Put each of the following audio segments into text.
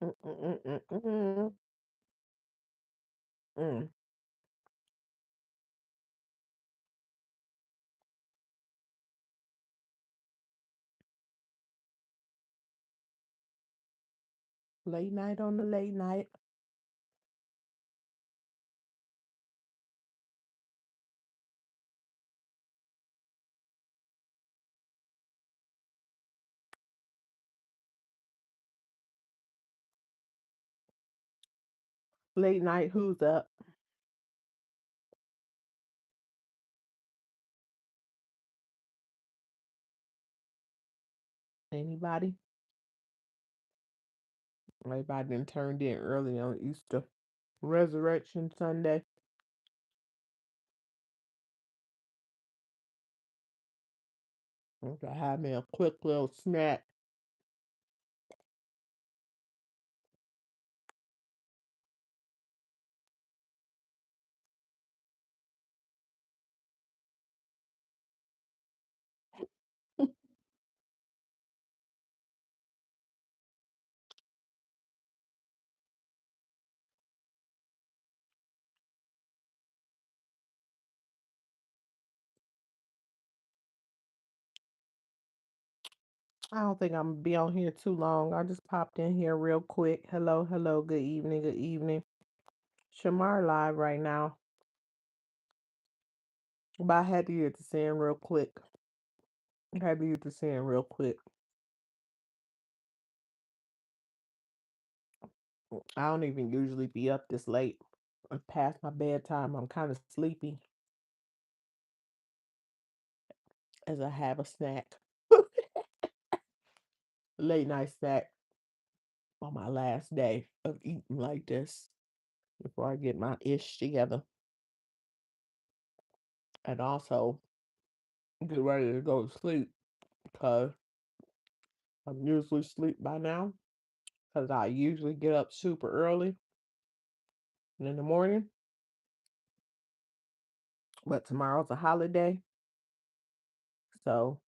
Mm, mm, mm, mm, mm, mm. Late night on the late night. Late night, who's up? Anybody? Everybody done turned in early on Easter. Resurrection Sunday. Okay, have me a quick little snack. I don't think I'm gonna be on here too long. I just popped in here real quick. Hello, hello, good evening, good evening. Shamar live right now. But I had to get to saying real quick. I had to get to saying real quick. I don't even usually be up this late. I'm past my bedtime. I'm kind of sleepy as I have a snack. Late night snack on my last day of eating like this before I get my ish together. And also get ready to go to sleep because I'm usually asleep by now because I usually get up super early in the morning. But tomorrow's a holiday, so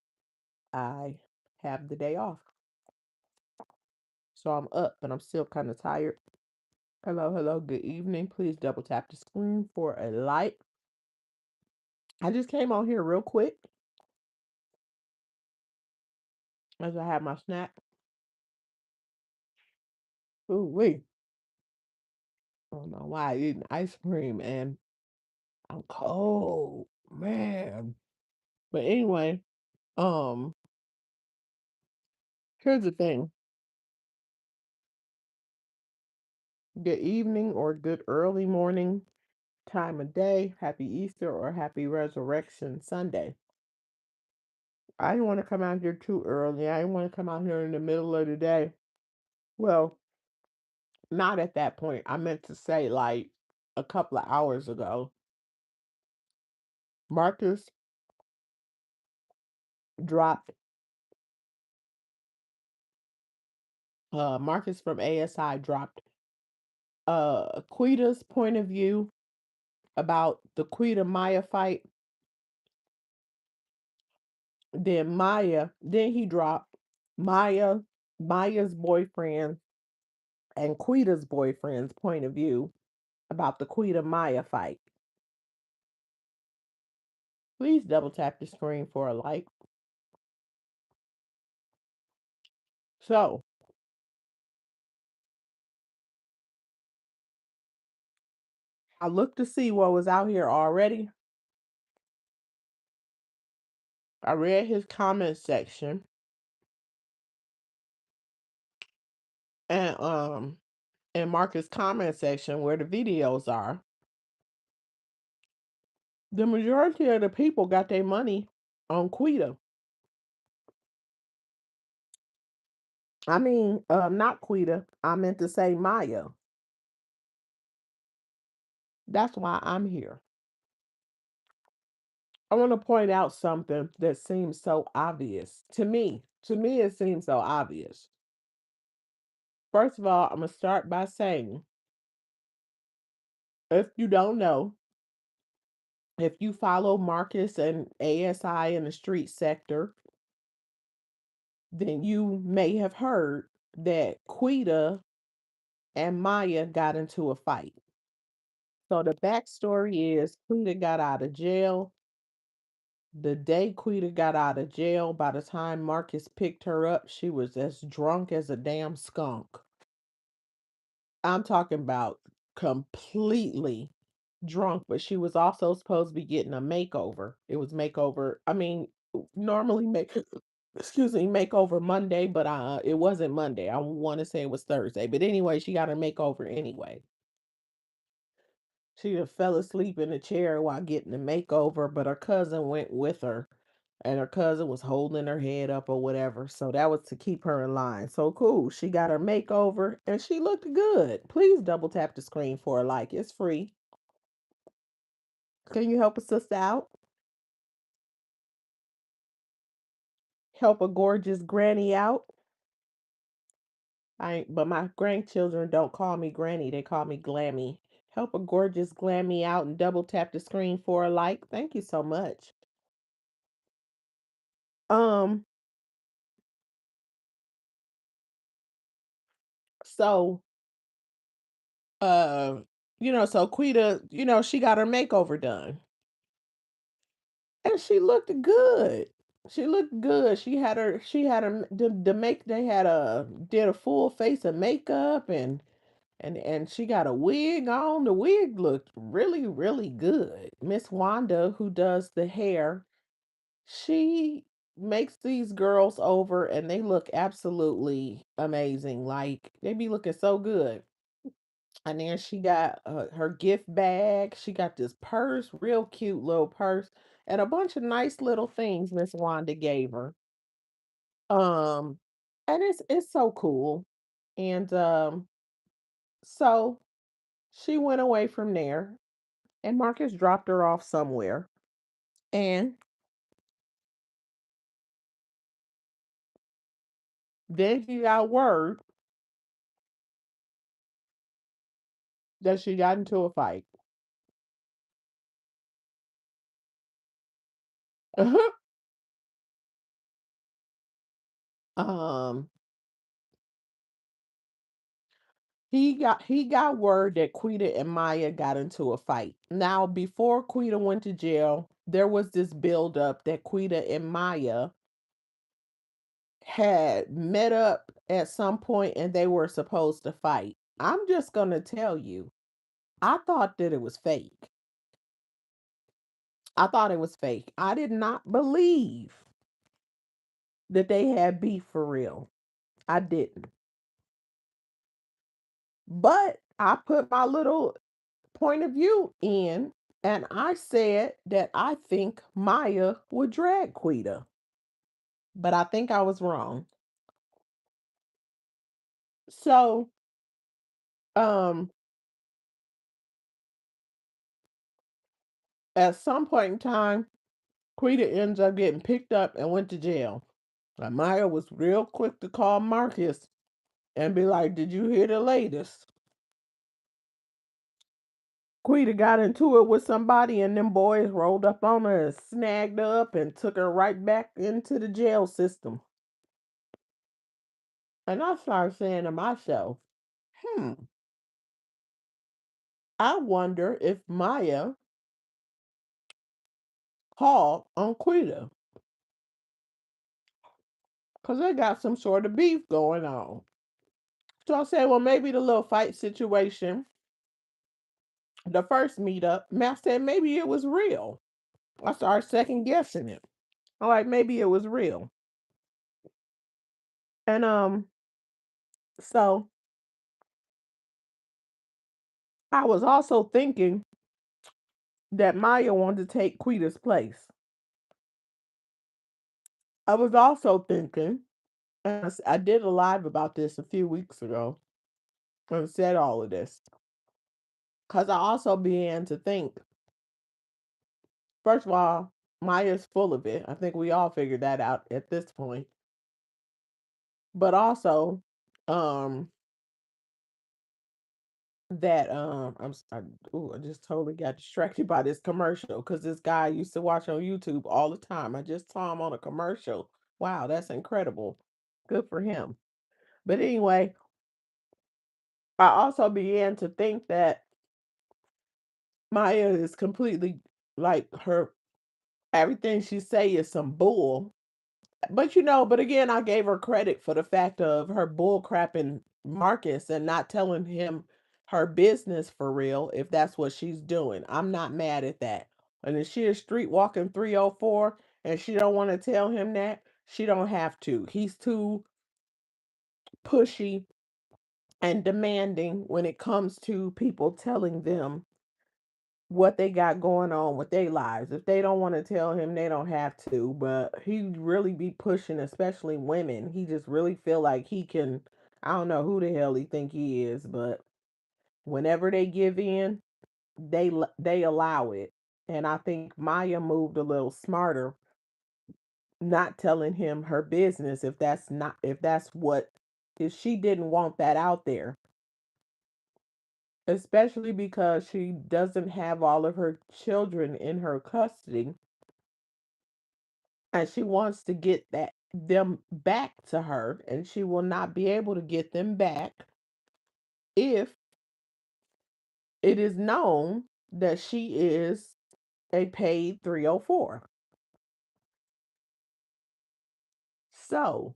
I have the day off. So I'm up, but I'm still kind of tired. Hello, hello, good evening. Please double tap the screen for a like. I just came on here real quick as I have my snack. Ooh, wait. I don't know why I eating ice cream and I'm cold, man. But anyway, um, here's the thing. Good evening or good early morning time of day. Happy Easter or happy Resurrection Sunday. I didn't want to come out here too early. I didn't want to come out here in the middle of the day. Well, not at that point. I meant to say like a couple of hours ago. Marcus dropped Marcus from ASI dropped Queeta's point of view about the Queeta Myah fight. Then he dropped Myah, Myah's boyfriend and Queeta's boyfriend's point of view about the Queeta Myah fight. Please double tap the screen for a like. So I looked to see what was out here already. I read his comment section and in Marcus' comment section where the videos are. The majority of the people got their money on Queeta. I mean, not Queeta. I meant to say Myah. That's why I'm here. I want to point out something that seems so obvious to me. To me, it seems so obvious. First of all, I'm going to start by saying if you don't know, if you follow Marcus and ASI in the street sector, then you may have heard that Queeta and Myah got into a fight. So the backstory is Queeta got out of jail. The day Queeta got out of jail, by the time Marcus picked her up, she was as drunk as a damn skunk. I'm talking about completely drunk, but she was also supposed to be getting a makeover. It was makeover. I mean, normally make excuse me, makeover Monday, but it wasn't Monday. I want to say it was Thursday. But anyway, she got her makeover anyway. She had fell asleep in the chair while getting the makeover, but her cousin went with her. And her cousin was holding her head up or whatever. So that was to keep her in line. So cool. She got her makeover and she looked good. Please double tap the screen for a like. It's free. Can you help a sister out? Help a gorgeous granny out? But my grandchildren don't call me granny. They call me Glammy. Help a gorgeous Glammy out and double tap the screen for a like. Thank you so much. Um, so uh, so Queeta, she got her makeover done. And she looked good. She looked good. She had her the make they had a did a full face of makeup and she got a wig on. The wig looked really, really good. Miss Wanda, who does the hair, she makes these girls over and they look absolutely amazing. Like they be looking so good. And then she got her gift bag. She got this purse, real cute little purse, and a bunch of nice little things Miss Wanda gave her. Um, and it's so cool. And so she went away from there, and Marcus dropped her off somewhere. And then he got word that she got into a fight. um, he got word that Queeta and Myah got into a fight. Now, before Queeta went to jail, there was this build up that Queeta and Myah had met up at some point and they were supposed to fight. I'm just gonna tell you, I thought that it was fake. I thought it was fake. I did not believe that they had beef for real. I didn't. But I put my little point of view in, and I said that I think Myah would drag Queeta, but I think I was wrong. So, um, at some point in time, Queeta ends up getting picked up and went to jail. And Myah was real quick to call Marcus and be like, "Did you hear the latest?" Queeta got into it with somebody, and them boys rolled up on her and snagged her up and took her right back into the jail system. And I started saying to myself, hmm, I wonder if Myah called on Queeta because they got some sort of beef going on. So I said, well, maybe the little fight situation, the first meetup, I said maybe it was real. I started second guessing it. I'm like, maybe it was real. And so I was also thinking that Myah wanted to take Quita's place. I was also thinking, and I did a live about this a few weeks ago and said all of this. Because I also began to think, first of all, Maya's full of it. I think we all figured that out at this point. But also, um, that I just totally got distracted by this commercial because this guy I used to watch on YouTube all the time. I just saw him on a commercial. Wow, that's incredible. Good for him. But anyway, I also began to think that Myah is completely like her everything she say is some bull. But but again, I gave her credit for the fact of her bull crapping Marcus and not telling him her business for real, if that's what she's doing. I'm not mad at that. And if she is street walking 304 and she don't want to tell him that, she don't have to. He's too pushy and demanding when it comes to people telling them what they got going on with their lives. If they don't want to tell him, they don't have to. But he really be pushing, especially women. He just really feel like he can. I don't know who the hell he think he is, but whenever they give in, they allow it. And I think Myah moved a little smarter, not telling him her business if that's what if she didn't want that out there, especially because she doesn't have all of her children in her custody and she wants to get them back to her, and she will not be able to get them back if it is known that she is a paid 304. So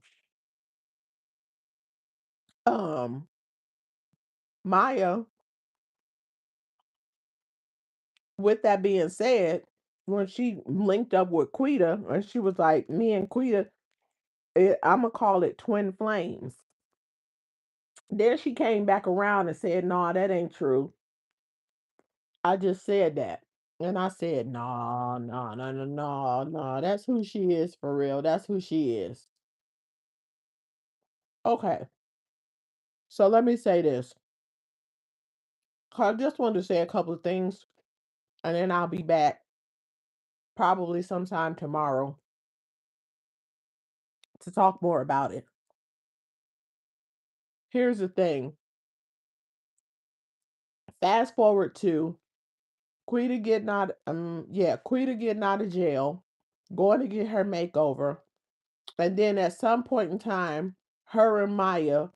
um Myah, with that being said, when she linked up with Queeta and she was like, me and Queeta, I'm gonna call it twin flames. Then she came back around and said, no, that ain't true. I just said that. And I said, no, no, no, no, no, no. That's who she is for real. That's who she is. Okay. So let me say this. I just wanted to say a couple of things and then I'll be back probably sometime tomorrow to talk more about it. Here's the thing. Fast forward to Queeta getting out of jail, going to get her makeover, and then at some point in time, her and Myah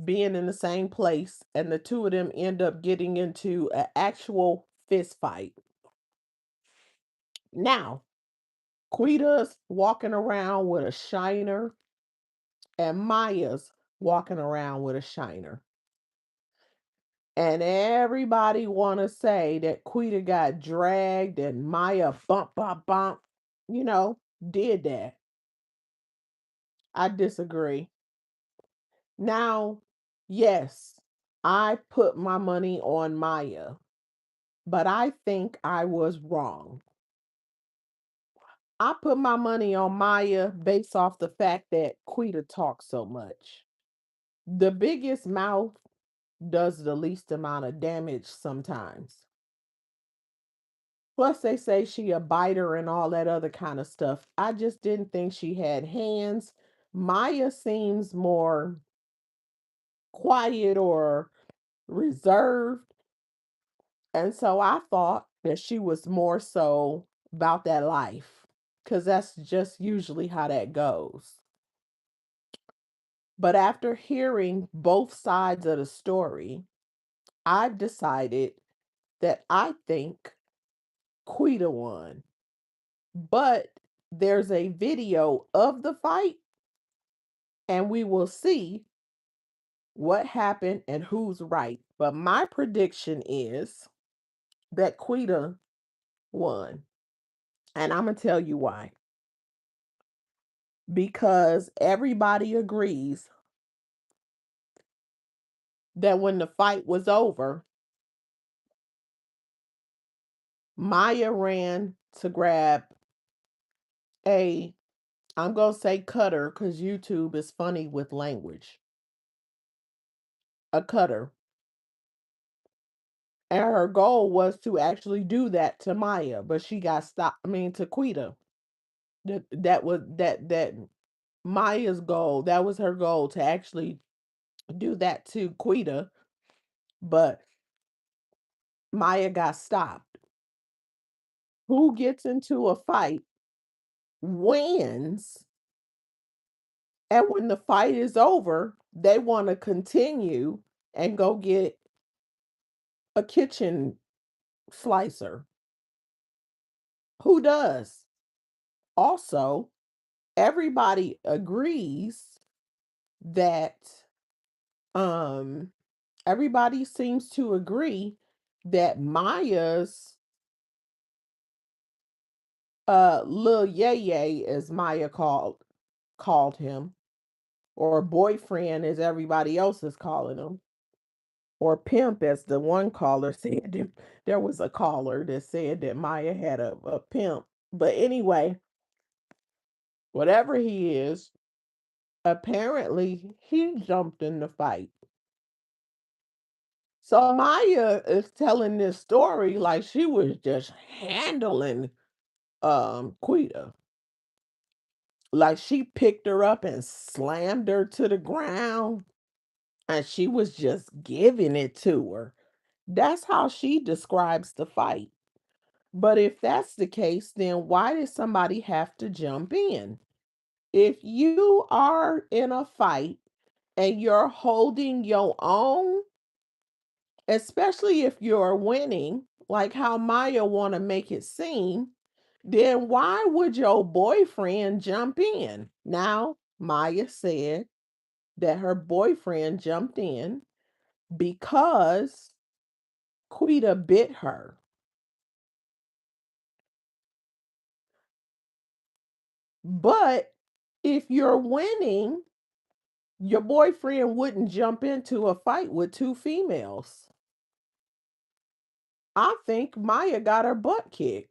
being in the same place, and the two of them end up getting into an actual fist fight. Now, Quita's walking around with a shiner, and Myah's walking around with a shiner. And everybody want to say that Queeta got dragged and Myah bump, bump, bump, did that. I disagree. Now, yes, I put my money on Myah, but I think I was wrong. I put my money on Myah based off the fact that Queeta talks so much. The biggest mouth does the least amount of damage sometimes. Plus, they say she a biter and all that other kind of stuff. I just didn't think she had hands. Myah seems more quiet or reserved. And so I thought that she was more so about that life, because that's just usually how that goes. But after hearing both sides of the story, I've decided that I think Quita won. But there's a video of the fight, and we will see what happened and who's right. But my prediction is that Quita won. And I'm going to tell you why. Because everybody agrees that when the fight was over, Myah ran to grab a, I'm going to say cutter because YouTube is funny with language, a cutter. And her goal was to actually do that to Myah, but she got stopped. I mean, to Quita. That was that Myah's goal. That was her goal to actually do that to Quita, but Myah got stopped. Who gets into a fight wins, and when the fight is over, they want to continue. and go get a kitchen slicer. Who does? Also, everybody agrees that um everybody seems to agree that Maya's Lil Yay, as Myah called him, or boyfriend as everybody else is calling him, or pimp as the one caller said. There was a caller that said that Myah had a pimp. But anyway, whatever he is, apparently he jumped in the fight. So Myah is telling this story like she was just handling Queeta. Like she picked her up and slammed her to the ground and she was just giving it to her. That's how she describes the fight. But if that's the case, then why did somebody have to jump in? If you are in a fight and you're holding your own, especially if you're winning, like how Myah want to make it seem, then why would your boyfriend jump in? Now, Myah said that her boyfriend jumped in because Queeta bit her. But if you're winning, your boyfriend wouldn't jump into a fight with two females. I think Myah got her butt kicked.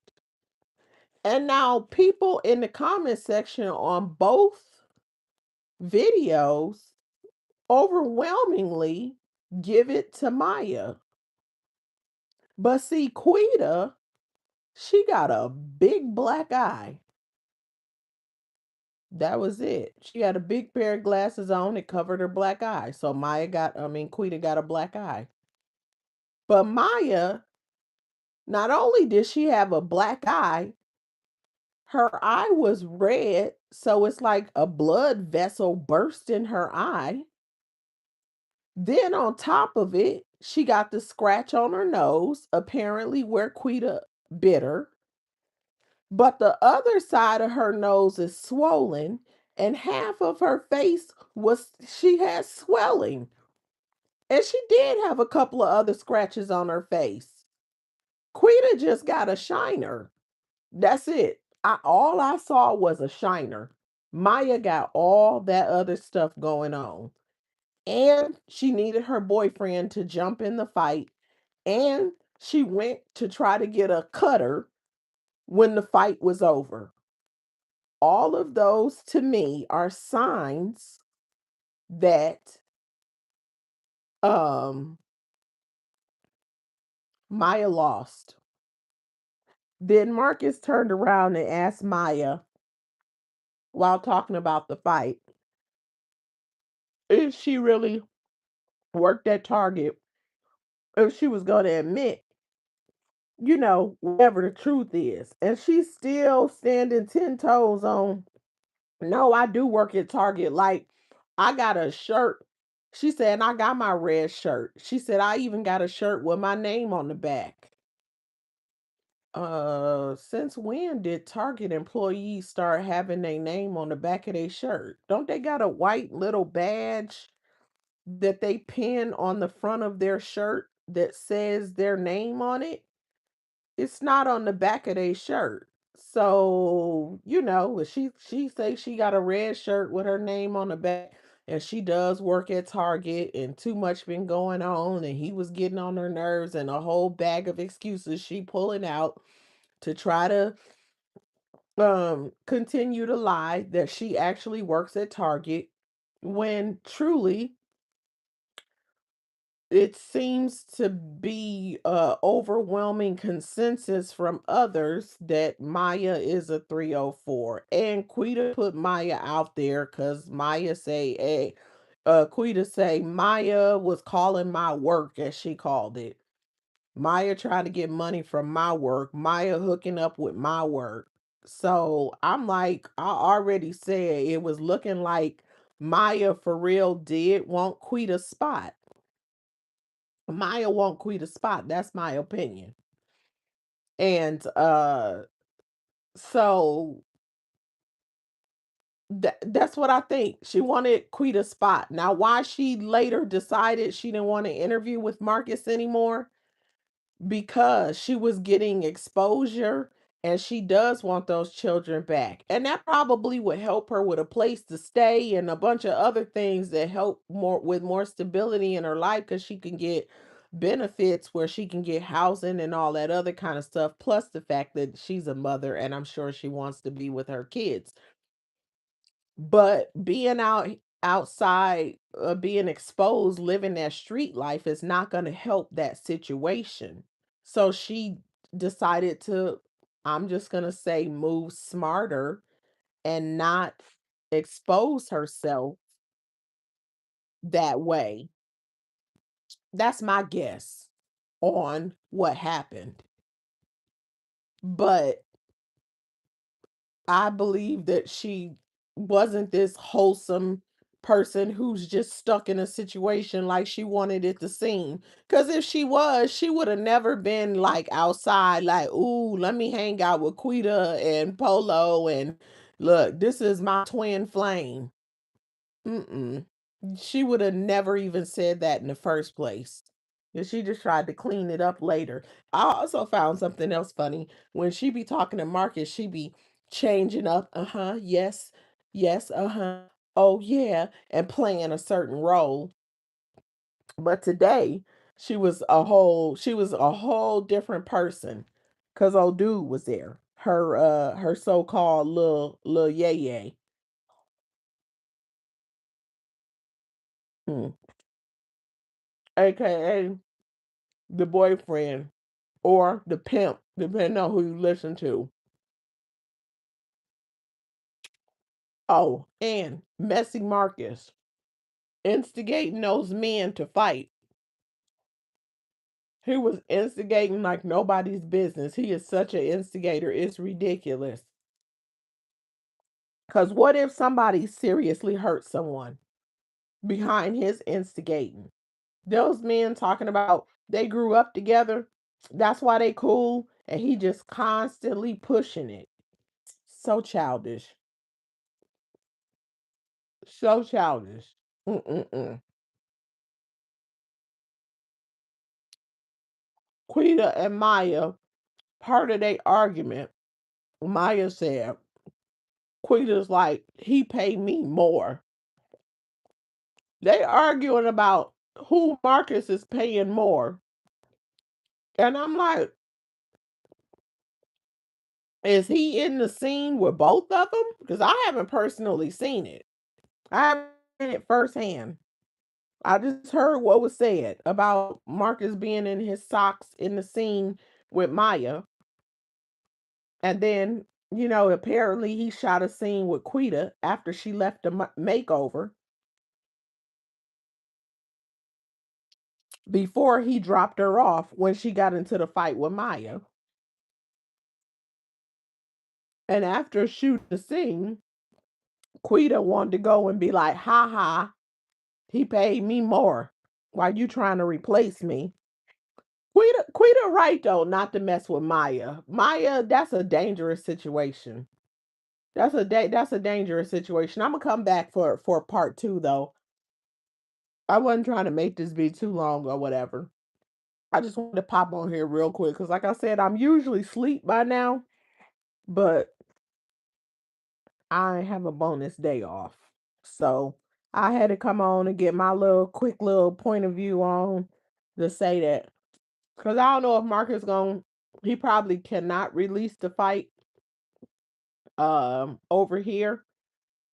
And now people in the comment section on both videos overwhelmingly give it to Myah. But see, Queeta, she got a big black eye. That was it. She had a big pair of glasses on that covered her black eye. So Queeta got a black eye. But Myah, not only did she have a black eye, her eye was red. So it's like a blood vessel burst in her eye. Then on top of it, she got the scratch on her nose, apparently where Queeta bit her. But the other side of her nose is swollen, and half of her face she had swelling. And she did have a couple of other scratches on her face. Queeta just got a shiner. That's it. All I saw was a shiner. Myah got all that other stuff going on. And she needed her boyfriend to jump in the fight. And she went to try to get a cutter when the fight was over. All of those to me are signs that um Myah lost. Then Marcus turned around and asked Myah while talking about the fight if she really worked at Target, if she was going to admit, whatever the truth is. And she's still standing 10 toes on, no, I do work at Target. Like, I got a shirt. She said, and I got my red shirt. She said, I even got a shirt with my name on the back. Since when did Target employees start having their name on the back of their shirt? Don't they got a white little badge that they pin on the front of their shirt that says their name on it? It's not on the back of their shirt. So, she say she got a red shirt with her name on the back and she does work at Target and too much been going on and he was getting on her nerves and a whole bag of excuses she pulling out to try to continue to lie that she actually works at Target when truly it seems to be a overwhelming consensus from others that Myah is a 304. And Queeta put Myah out there because Myah say, hey, Queeta say Myah was calling my work, as she called it. Myah trying to get money from my work, Myah hooking up with my work. So I'm like, I already said it was looking like Myah for real did want Queeta's spot. Myah won't Queeta spot. That's my opinion. And so that's what I think. She wanted Queeta spot. Now, why she later decided she didn't want to interview with Marcus anymore, because she was getting exposure and she does want those children back. And that probably would help her with a place to stay and a bunch of other things that help more with more stability in her life, because she can get benefits where she can get housing and all that other kind of stuff, plus the fact that she's a mother and I'm sure she wants to be with her kids. But being outside, being exposed, living that street life is not going to help that situation. So she decided to, I'm just going to say, move smarter and not expose herself that way. That's my guess on what happened. But I believe that she wasn't this wholesome person who's just stuck in a situation like she wanted it to seem. Because if she was, she would have never been like outside, like, ooh, let me hang out with Quita and Polo. And look, this is my twin flame. Mm-mm. She would have never even said that in the first place. And she just tried to clean it up later. I also found something else funny. When she be talking to Marcus, she be changing up, uh-huh, yes, yes, uh-huh, oh yeah, and playing a certain role. But today, she was a whole different person. Cause old dude was there. Her so-called little yay yay. Hmm. AKA the boyfriend or the pimp, depending on who you listen to. Oh, and Messy Marcus instigating those men to fight. He was instigating like nobody's business. He is such an instigator. It's ridiculous. Because what if somebody seriously hurt someone behind his instigating? Those men talking about they grew up together. That's why they cool. And he just constantly pushing it. So childish. So childish. Mm-mm-mm. Quita and Myah, part of their argument, Myah said, Quita's like, he paid me more. They arguing about who Marcus is paying more. And I'm like, is he in the scene with both of them? Because I haven't personally seen it. I haven't seen it firsthand. I just heard what was said about Marcus being in his socks in the scene with Myah. And then, apparently he shot a scene with Quita after she left the makeover before he dropped her off when she got into the fight with Myah. And after shooting the scene, Quita wanted to go and be like, ha ha, he paid me more. Why you trying to replace me? Quita right though, not to mess with Myah. Myah, that's a dangerous situation. That's a dangerous situation. I'm gonna come back for part two though. I wasn't trying to make this be too long or whatever. I just wanted to pop on here real quick because, like I said, I'm usually asleep by now, but I have a bonus day off. So I had to come on and get my little quick little point of view on to say that. Because I don't know if Marcus going, he probably cannot release the fight over here.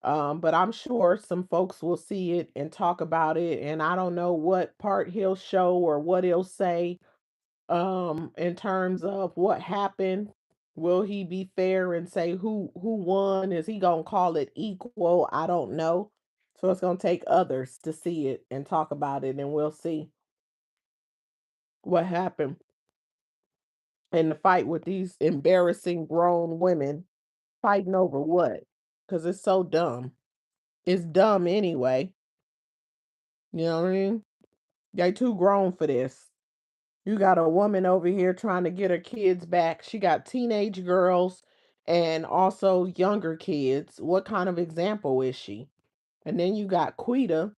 But I'm sure some folks will see it and talk about it. And I don't know what part he'll show or what he'll say in terms of what happened. Will he be fair and say who won? Is he gonna call it equal? I don't know. So it's gonna take others to see it and talk about it, and we'll see what happened in the fight with these embarrassing grown women fighting over what? Because it's so dumb. It's dumb anyway. You know what I mean? They too grown for this. You got a woman over here trying to get her kids back. She got teenage girls and also younger kids. What kind of example is she? And then you got Queeta,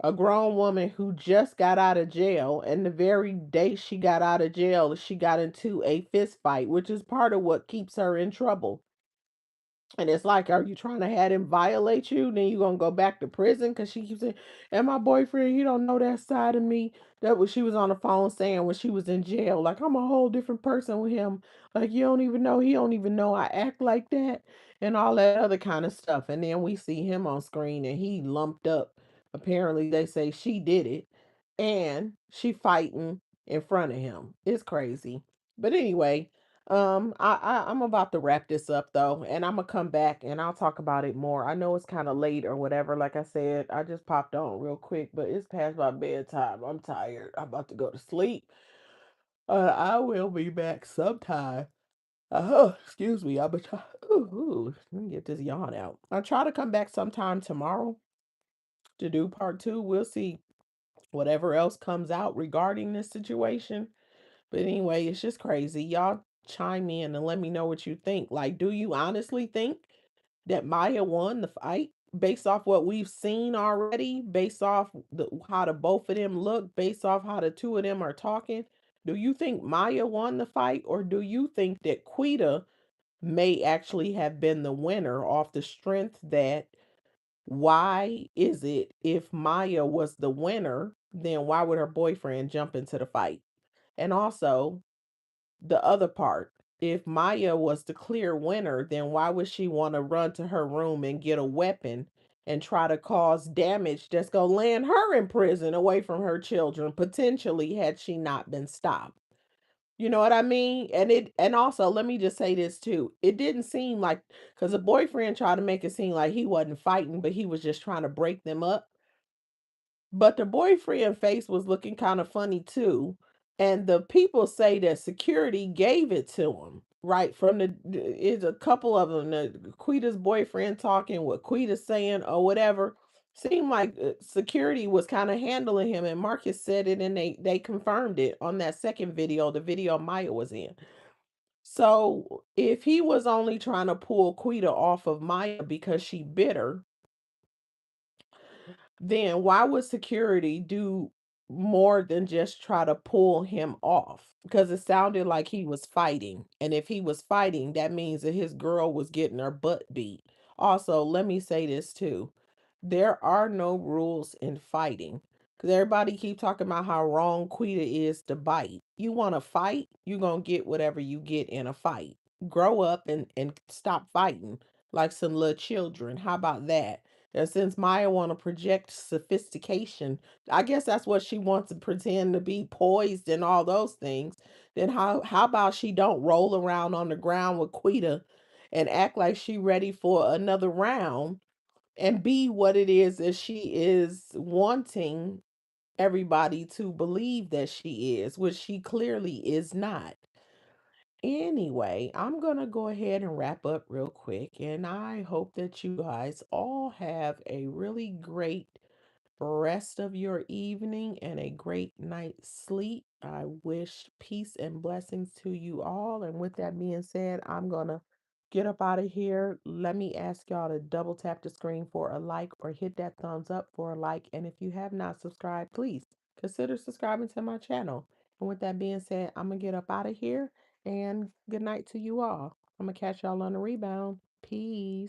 a grown woman who just got out of jail. And the very day she got out of jail, she got into a fist fight, which is part of what keeps her in trouble. And it's like, are you trying to have him violate you? Then you gonna go back to prison? Cause she keeps saying, and my boyfriend, he don't know that side of me. That was she was on the phone saying when she was in jail. Like, I'm a whole different person with him. Like, you don't even know, he don't even know I act like that, and all that other kind of stuff. And then we see him on screen and he lumped up. Apparently they say she did it. And she fighting in front of him. It's crazy. But anyway, I'm about to wrap this up though, and I'm gonna come back and I'll talk about it more. I know it's kind of late or whatever. Like I said, I just popped on real quick, but it's past my bedtime. I'm tired. I'm about to go to sleep. I will be back sometime. Excuse me. I'll be try. Ooh, let me get this yawn out. I'll try to come back sometime tomorrow to do part two. We'll see whatever else comes out regarding this situation. But anyway, it's just crazy. Y'all chime in and let me know what you think. Like, do you honestly think that Myah won the fight based off what we've seen already, based off how the both of them look, based off how the two of them are talking? Do you think Myah won the fight, or do you think that Queeta may actually have been the winner off the strength that why is it if Myah was the winner, then why would her boyfriend jump into the fight? And also, the other part, if Myah was the clear winner, then why would she want to run to her room and get a weapon and try to cause damage that's going to land her in prison away from her children, potentially, had she not been stopped? You know what I mean? And also, let me just say this too. It didn't seem like, because the boyfriend tried to make it seem like he wasn't fighting, but he was just trying to break them up. But the boyfriend face was looking kind of funny too. And the people say that security gave it to him, right? From is a couple of them, the Queeta's boyfriend talking, what Queeta's saying, or whatever. Seemed like security was kind of handling him, and Marcus said it, and they confirmed it on that second video, the video Myah was in. So if he was only trying to pull Queeta off of Myah because she bitter, then why would security do more than just try to pull him off? Because it sounded like he was fighting. And if he was fighting, that means that his girl was getting her butt beat. Also, let me say this too. There are no rules in fighting. Because everybody keep talking about how wrong Queeta is to bite. You want to fight, you're going to get whatever you get in a fight. Grow up and stop fighting like some little children. How about that? And since Myah want to project sophistication, I guess that's what she wants to pretend to be, poised and all those things. Then how about she don't roll around on the ground with Queeta and act like she ready for another round and be what it is that she is wanting everybody to believe that she is, which she clearly is not. Anyway, I'm going to go ahead and wrap up real quick. And I hope that you guys all have a really great rest of your evening and a great night's sleep. I wish peace and blessings to you all. And with that being said, I'm going to get up out of here. Let me ask y'all to double tap the screen for a like or hit that thumbs up for a like. And if you have not subscribed, please consider subscribing to my channel. And with that being said, I'm going to get up out of here. And good night to you all. I'm going to catch y'all on the rebound. Peace.